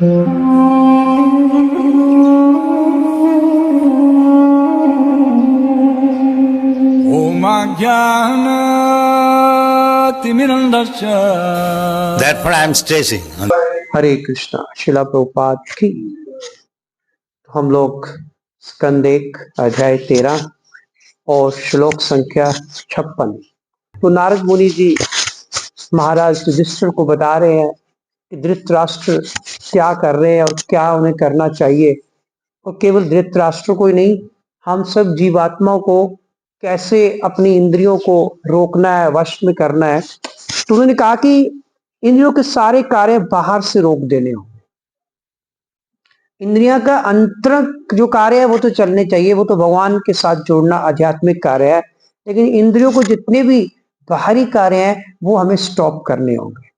Therefore, I am stressing. हरे कृष्णा। शिला प्रभुपाद की। तो हम लोग स्कंद 1 अध्याय 13 और श्लोक संख्या 56। तो नारद मुनि जी महाराज युधिष्ठिर को बता रहे हैं कि धृतराष्ट्र क्या कर रहे हैं और क्या उन्हें करना चाहिए, और केवल धृतराष्ट्र को ही नहीं, हम सब जीवात्माओं को कैसे अपनी इंद्रियों को रोकना है, वश में करना है। तो उन्होंने कहा कि इंद्रियों के सारे कार्य बाहर से रोक देने होंगे। इंद्रिया का अंतरंग जो कार्य है वो तो चलने चाहिए, वो तो भगवान के साथ जोड़ना आध्यात्मिक कार्य है, लेकिन इंद्रियों को जितने भी बाहरी कार्य हैं वो हमें स्टॉप करने होंगे।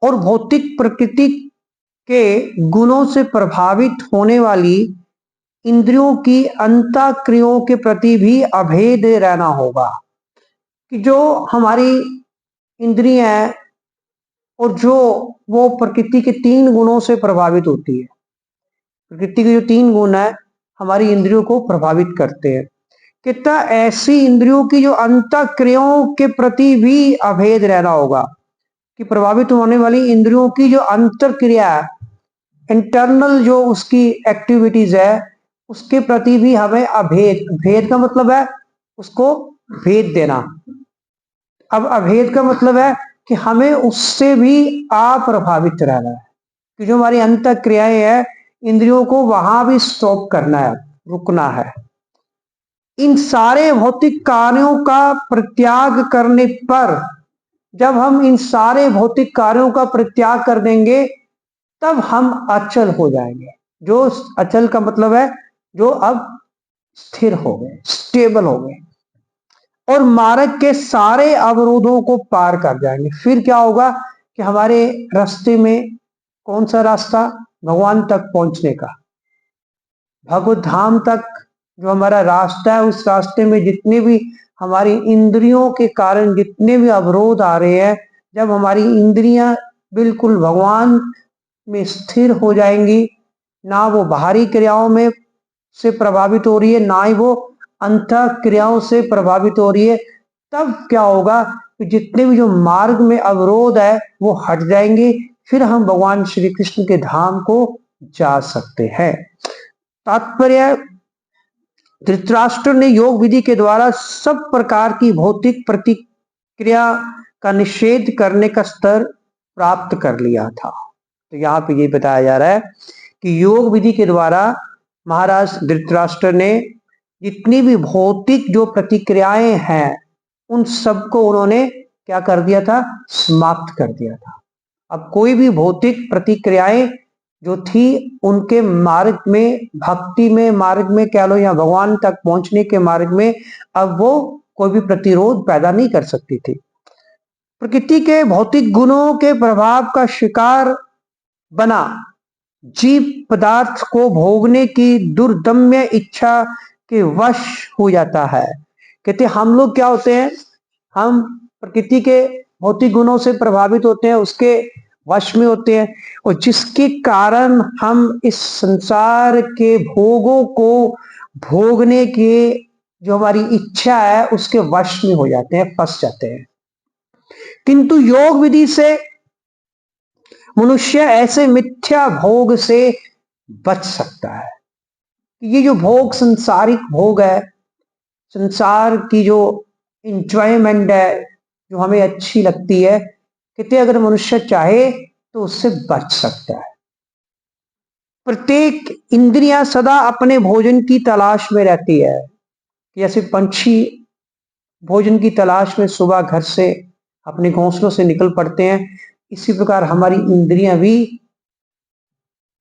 और भौतिक प्रकृति के गुणों से प्रभावित होने वाली इंद्रियों की अंतःक्रियाओं के प्रति भी अभेद रहना होगा, कि जो हमारी इंद्रियां हैं और जो वो प्रकृति के 3 गुणों से प्रभावित होती है। प्रकृति के जो 3 गुण है हमारी इंद्रियों को प्रभावित करते हैं। कितना ऐसी इंद्रियों की जो अंतःक्रियाओं के प्रति भी अभेद रहना होगा, कि प्रभावित होने वाली इंद्रियों की जो अंतरक्रिया है, इंटरनल जो उसकी एक्टिविटीज है, उसके प्रति भी हमें अभेद, भेद का मतलब है उसको भेद देना। अब अभेद का मतलब है कि हमें उससे भी अप्रभावित रहना है, कि जो हमारी अंतःक्रियाएं है इंद्रियों को वहां भी स्टॉप करना है, रुकना है। इन सारे भौतिक कार्यों का परित्याग करने पर, जब हम इन सारे भौतिक कार्यों का परित्याग कर देंगे तब हम अचल हो जाएंगे। जो अचल का मतलब है जो अब स्थिर हो गए, स्टेबल हो गए, और मार्ग के सारे अवरोधों को पार कर जाएंगे। फिर क्या होगा कि हमारे रास्ते में कौन सा रास्ता? भगवान तक पहुंचने का, भगवत धाम तक जो हमारा रास्ता है, उस रास्ते में जितने भी हमारी इंद्रियों के कारण जितने भी अवरोध आ रहे हैं, जब हमारी इंद्रियां बिल्कुल भगवान में स्थिर हो जाएंगी, ना वो बाहरी क्रियाओं में से प्रभावित हो रही है, ना ही वो अंतः क्रियाओं से प्रभावित हो रही है, तब क्या होगा कि जितने भी जो मार्ग में अवरोध है वो हट जाएंगे। फिर हम भगवान श्री कृष्ण के धाम को जा सकते हैं। तात्पर्य, धृतराष्ट्र ने योग विधि के द्वारा सब प्रकार की भौतिक प्रतिक्रिया का निषेध करने का स्तर प्राप्त कर लिया था। तो यहाँ पे ये बताया जा रहा है कि योग विधि के द्वारा महाराज धृतराष्ट्र ने जितनी भी भौतिक जो प्रतिक्रियाएं हैं उन सबको उन्होंने क्या कर दिया था? समाप्त कर दिया था। अब कोई भी भौतिक प्रतिक्रियाएं जो थी उनके मार्ग में, भक्ति में मार्ग में कह लो या भगवान तक पहुंचने के मार्ग में, अब वो कोई भी प्रतिरोध पैदा नहीं कर सकती थी। प्रकृति के भौतिक गुणों के प्रभाव का शिकार बना जीव पदार्थ को भोगने की दुर्दम्य इच्छा के वश हो जाता है। कहते हम लोग क्या होते हैं? हम प्रकृति के भौतिक गुणों से प्रभावित होते हैं, उसके वश में होते हैं, और जिसके कारण हम इस संसार के भोगों को भोगने के जो हमारी इच्छा है उसके वश में हो जाते हैं, फंस जाते हैं। किंतु योग विधि से मनुष्य ऐसे मिथ्या भोग से बच सकता है। ये जो भोग, संसारिक भोग है, संसार की जो इंजॉयमेंट है जो हमें अच्छी लगती है, कहते अगर मनुष्य चाहे तो उससे बच सकता है। प्रत्येक इंद्रियां सदा अपने भोजन की तलाश में रहती है। जैसे पंछी भोजन की तलाश में सुबह घर से अपने घोंसलों से निकल पड़ते हैं, इसी प्रकार हमारी इंद्रियां भी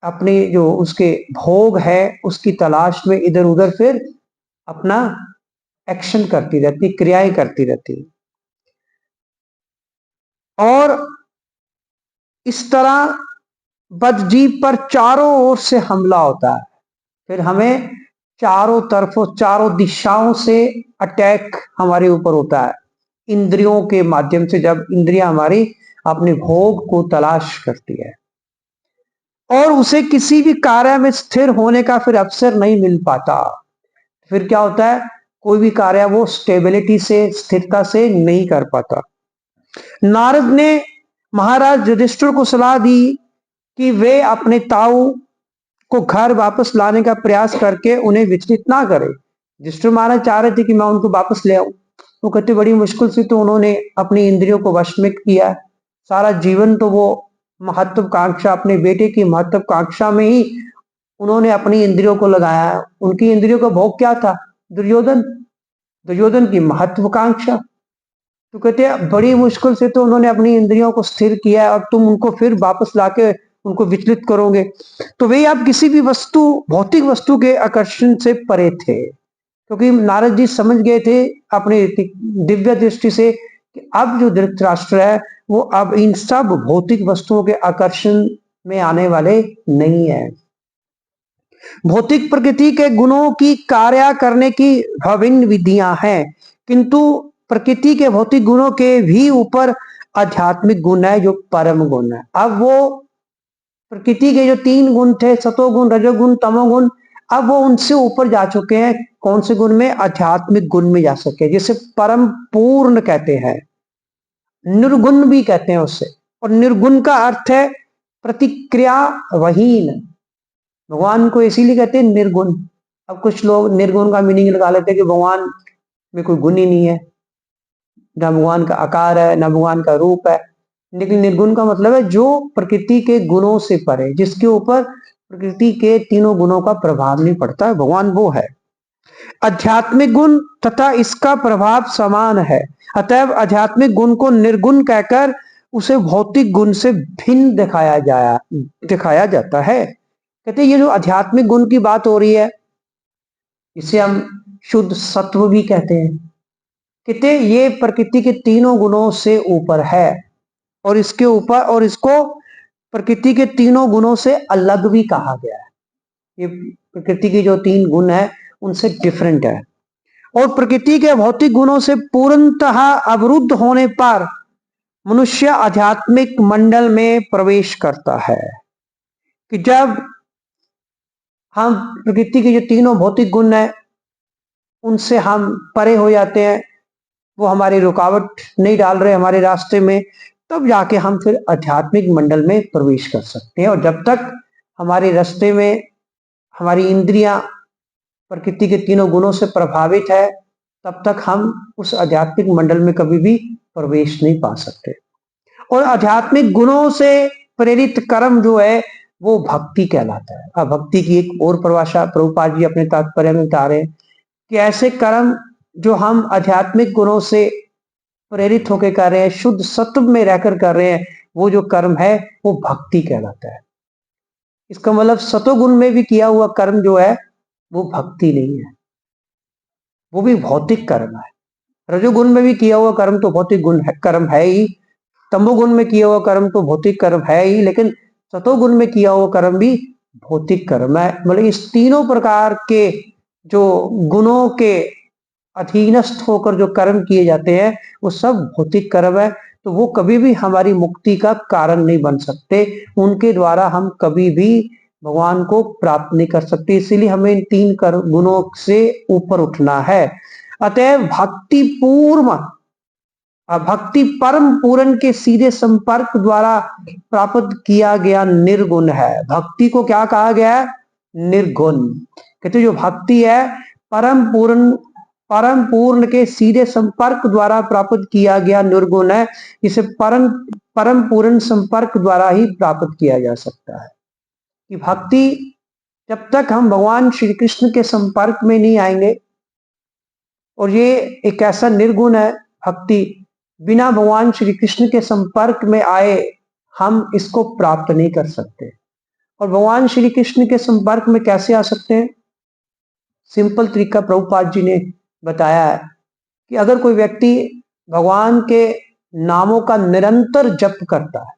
अपने जो उसके भोग है उसकी तलाश में इधर उधर फिर अपना एक्शन करती रहती, क्रियाएं करती रहती। और इस तरह बदजीव पर चारों ओर से हमला होता है। फिर हमें चारों तरफों, चारों दिशाओं से अटैक हमारे ऊपर होता है इंद्रियों के माध्यम से, जब इंद्रियां हमारी अपने भोग को तलाश करती है। और उसे किसी भी कार्य में स्थिर होने का फिर अवसर नहीं मिल पाता। फिर क्या होता है, कोई भी कार्य वो स्टेबिलिटी से, स्थिरता से नहीं कर पाता। नारद ने महाराज युधिष्ठिर को सलाह दी कि वे अपने ताऊ को घर वापस लाने का प्रयास करके उन्हें विचलित ना करे। युधिष्ठिर महाराज चाह रहे थे कि मैं उनको वापस ले आऊं। वो कहते बड़ी मुश्किल से तो उन्होंने अपनी इंद्रियों को वश में किया। सारा जीवन तो वो महत्वाकांक्षा, अपने बेटे की महत्वाकांक्षा में ही उन्होंने अपनी इंद्रियों को लगाया। उनकी इंद्रियों का भोग क्या था? दुर्योधन। दुर्योधन की महत्वाकांक्षा। तो कहते हैं बड़ी मुश्किल से तो उन्होंने अपनी इंद्रियों को स्थिर किया और तुम उनको फिर वापस लाके उनको विचलित करोगे। तो वे आप किसी भी वस्तु, भौतिक वस्तु के आकर्षण से परे थे, क्योंकि नारद जी समझ गए थे अपनी दिव्य दृष्टि से कि अब जो धृतराष्ट्र है वो अब इन सब भौतिक वस्तुओं के आकर्षण में आने वाले नहीं है। भौतिक प्रकृति के गुणों की कार्य करने की विभिन्न विधियां हैं, किंतु प्रकृति के भौतिक गुणों के भी ऊपर आध्यात्मिक गुण है जो परम गुण है। अब वो प्रकृति के जो 3 गुण थे, सतोगुण, रजोगुण, तमोगुण, अब वो उनसे ऊपर जा चुके हैं। कौन से गुण में? आध्यात्मिक गुण में जा सके, जिसे परम पूर्ण कहते हैं, निर्गुण भी कहते हैं उससे। और निर्गुण का अर्थ है प्रतिक्रिया वहीन। भगवान को इसीलिए कहते हैं निर्गुण। अब कुछ लोग निर्गुण का मीनिंग लगा लेते हैं कि भगवान में कोई गुण ही नहीं है, ना भगवान का आकार है, ना भगवान का रूप है। लेकिन निर्गुण का मतलब है जो प्रकृति के गुणों से परे, जिसके ऊपर प्रकृति के तीनों गुणों का प्रभाव नहीं पड़ता है, भगवान वो है। आध्यात्मिक गुण तथा इसका प्रभाव समान है, अतएव आध्यात्मिक गुण को निर्गुण कहकर उसे भौतिक गुण से भिन्न दिखाया जाता है। कहते ये जो आध्यात्मिक गुण की बात हो रही है, इसे हम शुद्ध सत्व भी कहते हैं। कहते ये प्रकृति के तीनों गुणों से ऊपर है और इसके ऊपर, और इसको प्रकृति के तीनों गुणों से अलग भी कहा गया है। ये प्रकृति के जो 3 गुण है उनसे डिफरेंट है। और प्रकृति के भौतिक गुणों से पूर्णतः अवरुद्ध होने पर मनुष्य आध्यात्मिक मंडल में प्रवेश करता है। कि जब हम प्रकृति के जो तीनों भौतिक गुण है उनसे हम परे हो जाते हैं, वो हमारी रुकावट नहीं डाल रहे हमारे रास्ते में, तब जाके हम फिर आध्यात्मिक मंडल में प्रवेश कर सकते हैं। और जब तक हमारे रास्ते में हमारी इंद्रियां प्रकृति के तीनों गुणों से प्रभावित है, तब तक हम उस आध्यात्मिक मंडल में कभी भी प्रवेश नहीं पा सकते। और आध्यात्मिक गुणों से प्रेरित कर्म जो है वो भक्ति कहलाता है। अब भक्ति की एक और परिभाषा प्रभुपाद जी अपने तात्पर्य में बता रहे हैं कि ऐसे कर्म जो हम आध्यात्मिक गुणों से प्रेरित होकर कर रहे हैं, शुद्ध सत्व में रहकर कर रहे हैं, वो जो कर्म है वो भक्ति कहलाता है। इसका मतलब सतोगुण में भी किया हुआ कर्म जो है वो भक्ति नहीं है, वो भी भौतिक कर्म है। रजोगुण में भी किया हुआ कर्म तो भौतिक गुण है, कर्म है ही। तमोगुण में किया हुआ कर्म तो भौतिक कर्म है ही, लेकिन सतोगुण में किया हुआ कर्म भी भौतिक कर्म है। मतलब इस तीनों प्रकार के जो गुणों के अधीनस्थ होकर जो कर्म किए जाते हैं वो सब भौतिक कर्म है। तो वो कभी भी हमारी मुक्ति का कारण नहीं बन सकते, उनके द्वारा हम कभी भी भगवान को प्राप्त नहीं कर सकते। इसीलिए हमें इन 3 गुणों से ऊपर उठना है। अतएव भक्ति परम पूर्ण के सीधे संपर्क द्वारा प्राप्त किया गया निर्गुण है। भक्ति को क्या कहा गया है? निर्गुण। कहते जो भक्ति है परम पूर्ण के सीधे संपर्क द्वारा प्राप्त किया गया निर्गुण है। इसे परम पूर्ण संपर्क द्वारा ही प्राप्त किया जा सकता है। कि भक्ति, जब तक हम भगवान श्री कृष्ण के संपर्क में नहीं आएंगे, और ये एक ऐसा निर्गुण है भक्ति, बिना भगवान श्री कृष्ण के संपर्क में आए हम इसको प्राप्त नहीं कर सकते। और भगवान श्री कृष्ण के संपर्क में कैसे आ सकते हैं? सिंपल तरीका प्रभुपाद जी ने बताया है कि अगर कोई व्यक्ति भगवान के नामों का निरंतर जप करता है,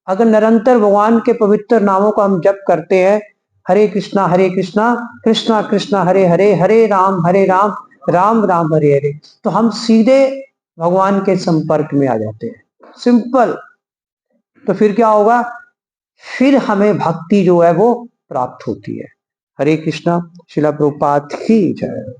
अगर निरंतर भगवान के पवित्र नामों का हम जप करते हैं, हरे कृष्णा कृष्णा कृष्णा हरे हरे, हरे राम राम राम हरे हरे, तो हम सीधे भगवान के संपर्क में आ जाते हैं। सिंपल। तो फिर क्या होगा? फिर हमें भक्ति जो है वो प्राप्त होती है। हरे कृष्णा। श्रील प्रभुपाद की जय।